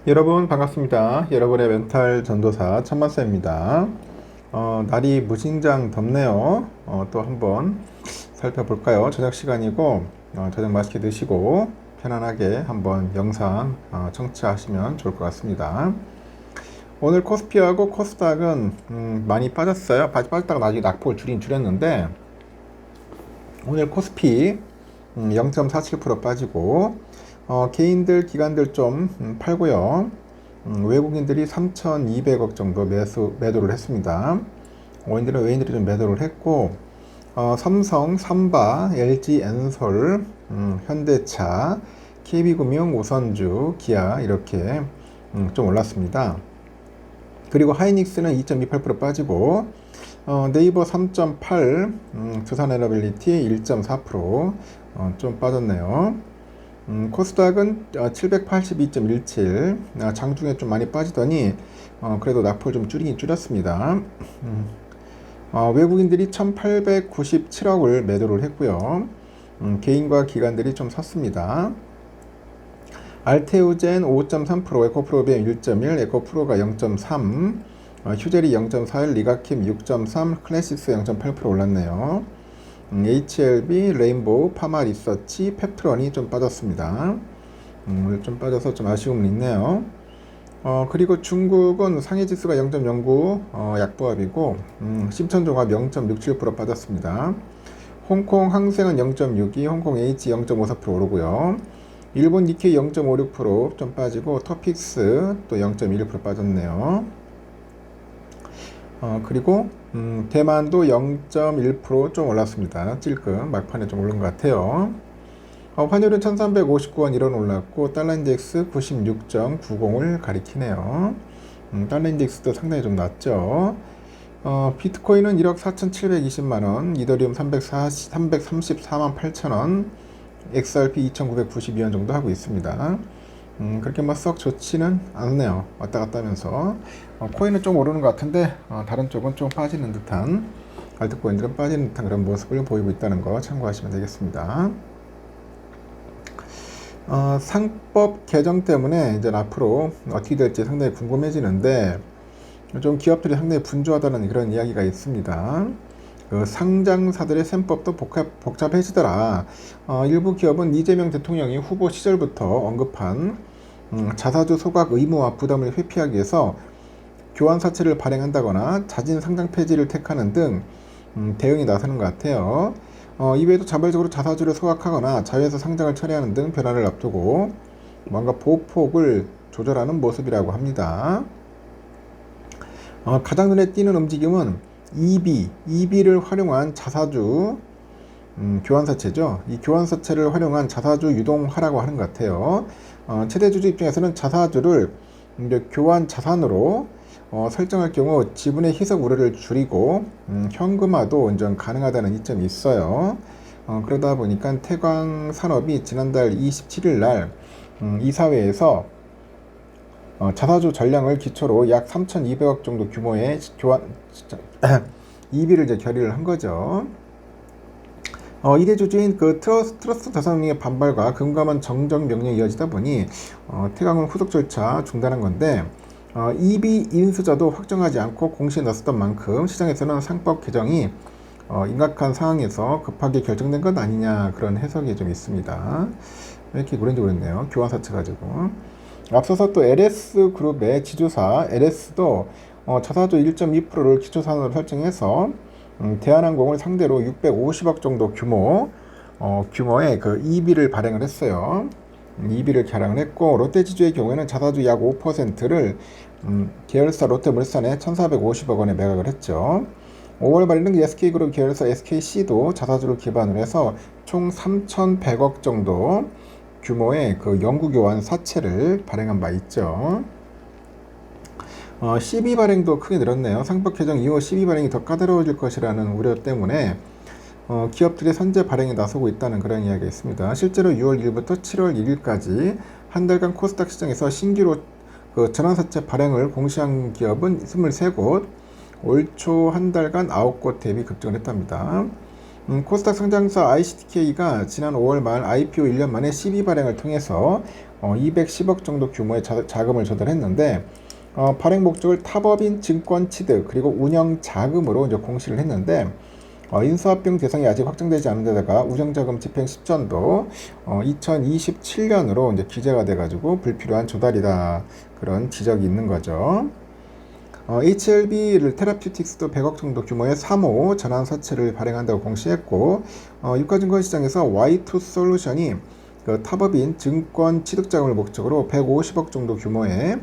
여러분 반갑습니다. 여러분의 멘탈 전도사 천만쌤입니다. 날이 무진장 덥네요. 또 한번 살펴볼까요? 저녁 시간이고 저녁 맛있게 드시고 편안하게 한번 영상 청취하시면 좋을 것 같습니다. 오늘 코스피하고 코스닥은 많이 빠졌어요. 빠졌다가 나중에 낙폭을 줄였는데 오늘 코스피 0.47% 빠지고 개인들, 기관들 좀 팔고요. 외국인들이 3,200억 정도 매도를 했습니다. 외인들이 좀 매도를 했고, 삼성, 삼바, LG 엔솔, 현대차, KB금융, 우선주, 기아 이렇게 좀 올랐습니다. 그리고 하이닉스는 2.28% 빠지고, 네이버 3.8, 두산에너빌리티 1.4% 좀 빠졌네요. 코스닥은 782.17, 장중에 좀 많이 빠지더니 그래도 낙폭을 좀 줄였습니다. 외국인들이 1897억을 매도를 했고요. 개인과 기관들이 좀 샀습니다. 알테우젠 5.3%, 에코프로비엠 1.1, 에코프로가 0.3, 휴젤이 0.41, 리가킴 6.3, 클래시스 0.8% 올랐네요. HLB, 레인보우, 파마리서치, 펩트론이 좀 빠졌습니다. 오늘 좀 빠져서 좀 아쉬움은 있네요. 그리고 중국은 상해지수가 0.09 약보합이고 심천종합 0.67% 빠졌습니다. 홍콩 항생은 0.62, 홍콩 H 0.54% 오르고요. 일본 니케이 0.56% 좀 빠지고 토픽스 또 0.11% 빠졌네요. 그리고 대만도 0.1% 좀 올랐습니다. 찔끔 막판에 좀 오른 것 같아요. 환율은 1359원 1원 올랐고 달러 인덱스 96.90을 가리키네요. 달러 인덱스도 상당히 좀 낮죠. 비트코인은 1억 4,720만원, 이더리움 334만 8천원, XRP 2,992원 정도 하고 있습니다. 그렇게 뭐 썩 좋지는 않네요. 왔다 갔다 하면서 코인은 좀 오르는 것 같은데 다른 쪽은 좀 빠지는 듯한, 알트코인들은 빠지는 듯한 그런 모습을 보이고 있다는 거 참고하시면 되겠습니다. 상법 개정 때문에 이제 앞으로 어떻게 될지 상당히 궁금해지는데 좀 기업들이 상당히 분주하다는 그런 이야기가 있습니다. 그 상장사들의 셈법도 복잡해지더라. 일부 기업은 이재명 대통령이 후보 시절부터 언급한 자사주 소각 의무와 부담을 회피하기 위해서 교환사채를 발행한다거나 자진 상장 폐지를 택하는 등 대응이 나서는 것 같아요. 이외에도 자발적으로 자사주를 소각하거나 자회사 상장을 처리하는 등 변화를 앞두고 뭔가 보폭을 조절하는 모습이라고 합니다. 가장 눈에 띄는 움직임은 EB를 활용한 자사주 교환사채죠. 이 교환사채를 활용한 자사주 유동화라고 하는 것 같아요. 최대 주주 입장에서는 자사주를 이제 교환 자산으로 설정할 경우 지분의 희석 우려를 줄이고 현금화도 운전 가능하다는 이점이 있어요. 그러다 보니까 태광산업이 지난달 27일 날 이사회에서 자사주 전량을 기초로 약 3,200억 정도 규모의 교환 EB를 이제 결의를 한 거죠. 이대 주주인 그 트러스트 다섯 명의 반발과 금감원 정정 명령이 이어지다 보니 태광은 후속 절차 중단한 건데, EB 인수자도 확정하지 않고 공시에 나섰던 만큼 시장에서는 상법 개정이 임박한 상황에서 급하게 결정된 것 아니냐, 그런 해석이 좀 있습니다. 왜 이렇게 그런지 모르겠네요. 교환사채 가지고. 앞서서 또 LS그룹의 지주사 LS도 자사주 1.2%를 기초산으로 설정해서 대한항공을 상대로 650억 정도 규모의 그 EB를 발행을 했어요. EB를 발행을 했고, 롯데지주의 경우에는 자사주 약 5%를 계열사 롯데물산에 1,450억 원에 매각을 했죠. 5월 말에는 SK그룹 계열사 SKC도 자사주를 기반으로 해서 총 3,100억 정도 규모의 그 영구교환 사채를 발행한 바 있죠. CB 발행도 크게 늘었네요. 상법 개정 이후 CB 발행이 더 까다로워질 것이라는 우려 때문에 기업들이 선제 발행에 나서고 있다는 그런 이야기가 있습니다. 실제로 6월 1일부터 7월 1일까지 한 달간 코스닥 시장에서 신규로 그 전환사채 발행을 공시한 기업은 23곳, 올 초 한 달간 9곳 대비 급증을 했답니다. 코스닥 상장사 ICTK가 지난 5월 말 IPO 1년 만에 12 발행을 통해서 210억 정도 규모의 자금을 조달했는데 발행 목적을 타법인 증권 취득 그리고 운영 자금으로 이제 공시를 했는데 인수합병 대상이 아직 확정되지 않은 데다가 우정자금 집행 시점도 2027년으로 이제 기재가 돼가지고 불필요한 조달이다 그런 지적이 있는 거죠. HLB를 테라퓨틱스도 100억 정도 규모의 3호 전환사채를 발행한다고 공시했고 유가증권시장에서 Y2 솔루션이 그 타법인 증권 취득자금을 목적으로 150억 정도 규모의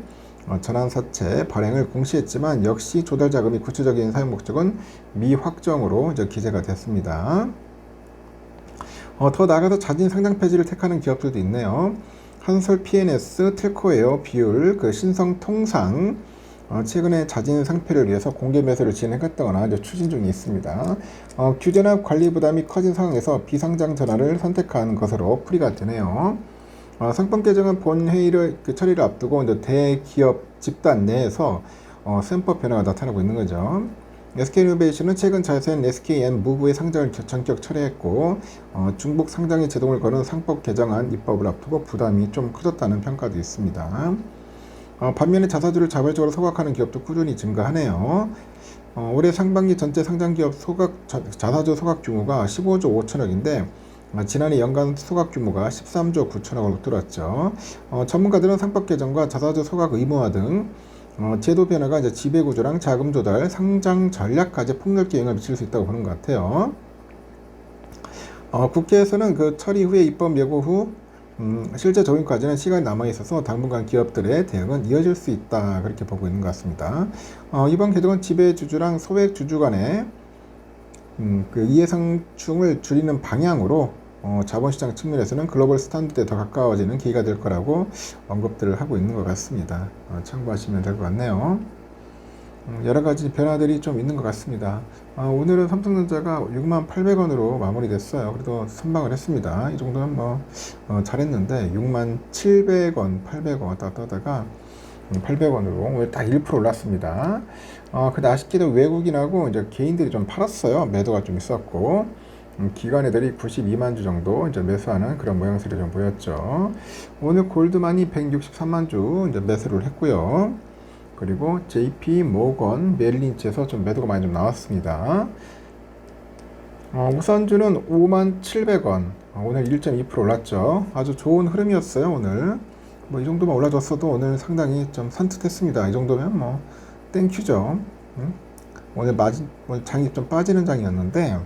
전환사채 발행을 공시했지만 역시 조달자금이 구체적인 사용 목적은 미확정으로 이제 기재가 됐습니다. 더 나아가서 자진 상장 폐지를 택하는 기업들도 있네요. 한솔 PNS, 텔코에어, 비율, 그 신성통상 최근에 자진 상폐를 위해서 공개 매수를 진행했다거나 이제 추진 중에 있습니다. 규제나 관리 부담이 커진 상황에서 비상장 전환을 선택한 것으로 풀이가 되네요. 상법 개정은 본회의를 처리를 앞두고 이제 대기업 집단 내에서 셈법 변화가 나타나고 있는 거죠. SK이노베이션은 최근 자회사인 SK앤무브의 상장을 전격 철회했고 중복 상장에 제동을 거는 상법 개정안 입법을 앞두고 부담이 좀 커졌다는 평가도 있습니다. 반면에 자사주를 자발적으로 소각하는 기업도 꾸준히 증가하네요. 올해 상반기 전체 상장기업 자사주 소각 규모가 15조 5천억인데 지난해 연간 소각 규모가 13조 9천억으로 늘었죠. 전문가들은 상법 개정과 자사주 소각 의무화 등 제도 변화가 이제 지배구조랑 자금 조달, 상장 전략까지 폭넓게 영향을 미칠 수 있다고 보는 것 같아요. 국회에서는 그 처리 후에 입법 예고 후 실제 적용까지는 시간이 남아있어서 당분간 기업들의 대응은 이어질 수 있다 그렇게 보고 있는 것 같습니다. 이번 개정은 지배주주랑 소액주주 간의 그 이해상충을 줄이는 방향으로 자본시장 측면에서는 글로벌 스탠드에 더 가까워지는 계기가 될 거라고 언급들을 하고 있는 것 같습니다. 참고하시면 될 것 같네요. 여러 가지 변화들이 좀 있는 것 같습니다. 오늘은 삼성전자가 68,000원으로 마무리됐어요. 그래도 선방을 했습니다. 이 정도면 뭐 잘했는데 67,000원, 800원 왔다 갔다 하다가 800원으로 오늘 딱 1% 올랐습니다. 근데 아쉽게도 외국인하고 이제 개인들이 좀 팔았어요. 매도가 좀 있었고 기관 애들이 92만 주 정도 이제 매수하는 그런 모양새를 좀 보였죠. 오늘 골드만이 163만 주 이제 매수를 했고요. 그리고 JP 모건, 메릴린치에서 좀 매도가 많이 좀 나왔습니다. 우선주는 57,000원, 오늘 1.2% 올랐죠. 아주 좋은 흐름이었어요. 오늘 뭐 이 정도만 올라줬어도 오늘 상당히 좀 산뜻했습니다. 이 정도면 뭐 땡큐죠. 오늘 장이 좀 빠지는 장이었는데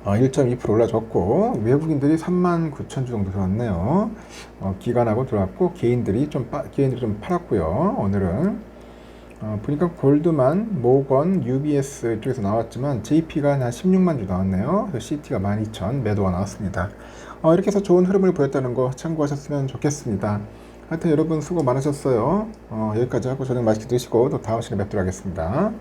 1.2% 올라줬고 외국인들이 39,000주 정도 들어왔네요. 기관하고 들어왔고 개인들이 좀 팔았고요. 오늘은 보니까 골드만, 모건, UBS 이쪽에서 나왔지만 JP가 한 16만 주 나왔네요. CT가 12,000 매도가 나왔습니다. 이렇게 해서 좋은 흐름을 보였다는 거 참고하셨으면 좋겠습니다. 하여튼 여러분 수고 많으셨어요. 여기까지 하고 저녁 맛있게 드시고 또 다음 시간에 뵙도록 하겠습니다.